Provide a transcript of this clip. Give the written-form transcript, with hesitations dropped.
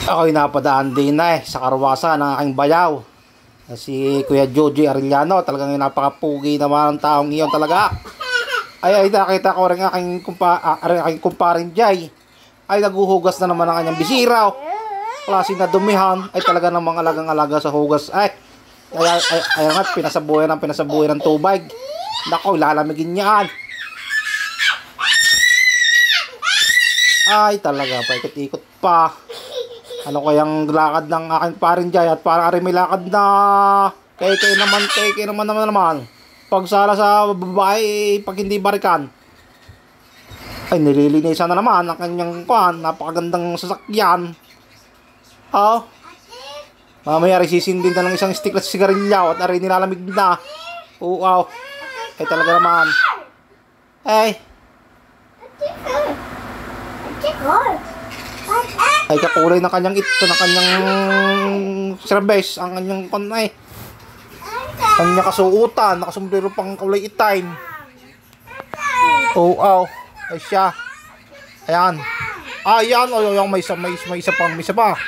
Ako'y napadaan din na sa karwasa ng aking bayaw. Si Kuya Joji Arellano, talagang napakapugi naman ang taong iyon talaga. Ay nakita ko rin aking kumparing Jay. Ay naguhugas na naman ang kanyang bisiraw. Klase na dumihan. Ay talaga namang alagang-alaga sa hugas. Ay nga, pinasabuhay ng tubig. Nako, lalamigin niyan. Ay talaga, paikot-ikot pa. Ano kayang lakad ng aking paring Jay at parang may lakad na kay naman. Pagsala sa babae, pag hindi barikan. Ay, nililinisan na naman ang kanyang napakagandang sasakyan. Oh. Mamaya sisindin na ng isang stick na sigarilyo at aray nilalamig na. Oo. Ay talaga naman. Ay. Ay kakulay ng kanyang serbes, ang kanyang kanya kasuutan, nakasumbrero pang kulay itim. Oo. Ay siya. Ayan. Ayan, may isa pa.